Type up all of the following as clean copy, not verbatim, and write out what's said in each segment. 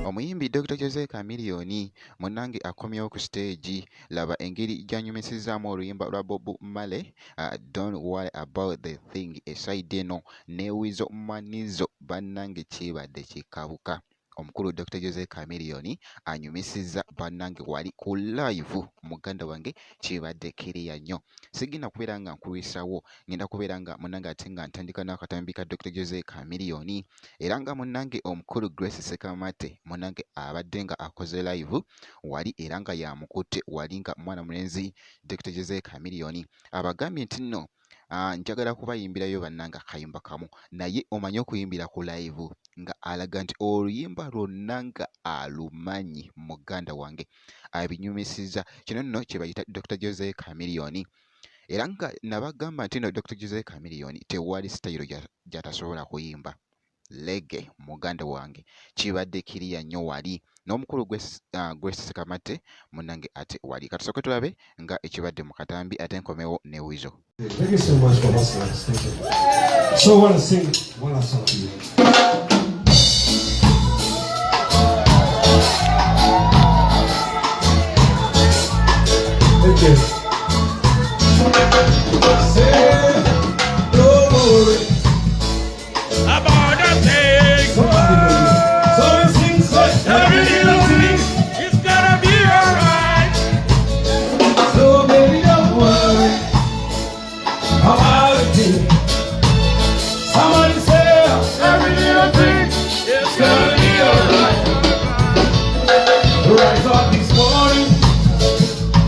Omuyimbi Dr. Jose Chameleone munnange akomyewo ku stage. Laba engeri gy'anyumisizaamu oluyimba lwa Bob Marley, Don't Worry About the Thing. Esayidi eno ne Weasel Manizo bannange kibadde kikabuka. Omukulu Dr. Jose Chameleone anyumisizza bannange wali ku live. Muganda wange kibadde kiriya nnyo. Sigenda kubeera nga nkulwisawo, ngenda kubeera nga munnange ate nga ntandika n'akatambi ka Dr. Jose Chameleone. Era nga munnange omukulu Grace Sekamate munnange abadde nga akoze live wali era nga yamukutte wali nga mwana mulenzi Dr. Jose Chameleone abagambye nti nno njagala kubayimbirayo bannanga akayimba kamu, naye omanye okuyimbira ku live nga alaga nti oluyimba lwonna nga alumanyi. Muganda wange abinyumisizza. Kino nno kye bayita Dr. Jose Chameleone. Era nga nabagamba nti no Dr. Jose Chameleone tewali sitayiro gy'atasobola kuyimba. Lege muganda wange kibadde kiriya nnyo wali n'omukulu Grace Sekamate munnange ate wali. Katusooke tulabe nga ekibadde mu katambi ate nkomewo ne Weasel. Thank you so much for what's next. Thank you. So I want to sing one last song to you. Thank you. Say, don't worry about a thing. Somebody know this. So we sing, say, Every little thing is gonna be alright. so baby don't worry about a thing. Somebody say, Every little thing is gonna be alright. rise up this morning,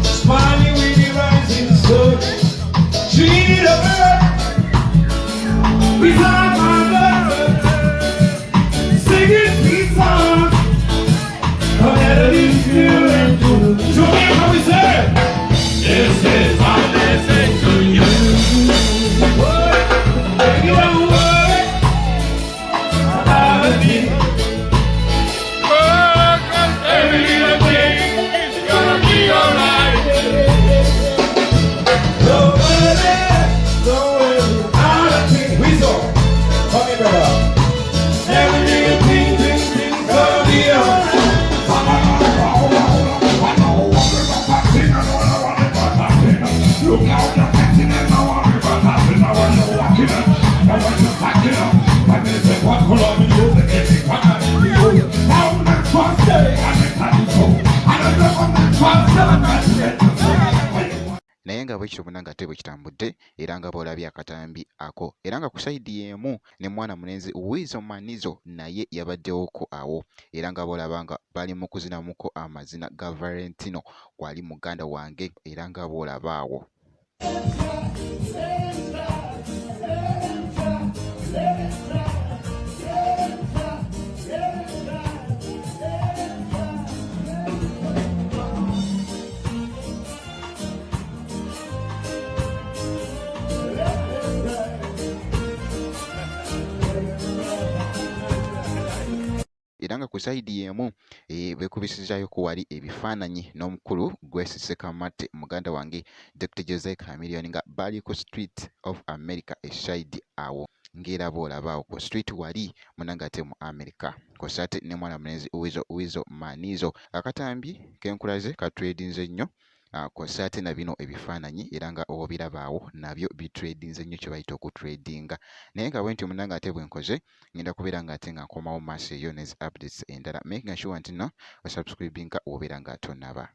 smiling with the rising sun. Treat the bird beside my love, singing sweet songs. A melody still and true. So how we say, This is my message to you. baby don't worry about a thing. Oh, 'cause every little thing is gonna be alright. Don't worry about a thing. Weasel, come here, brother. Every little thing's gonna be alright. Naye nga bwe kityo munnange ate bwe kitambudde era nga boolabye akatambi ako era nga ku sayidi y'emu ne mwana mulenzi Weasel Manizo naye yabaddewoko awo era nga boolaba nga bali mu kuzinamuko amazina ga Valentino gwali muganda wange era nga boolaba awo. Era nga ku sayidi y'emu beekubisizaayo ku wali ebifaananyi n'omukulu Grace Sekamate muganda wange Dr. Jose Chameleone nga bali ku Street of America esayidi awo ng'era boolaba awo ku street wali munnange ate mu America. Kw'ossa ate ne mwana mulenzi Weasel Manizo. Akatambi kenkulaze katredinze nnyo. Kw'ossa ate na bino ebifaananyi era nga obiraba awo nabyo bitredinze nnyo kye bayita okutredinga. Naye nga bwe nti munnange ate bwe nkoze ngenda kubeera nga ate nga nkomawo maaso eyo nezi updates endala. Making sure nti no osubscribinga obeera nga tonaba.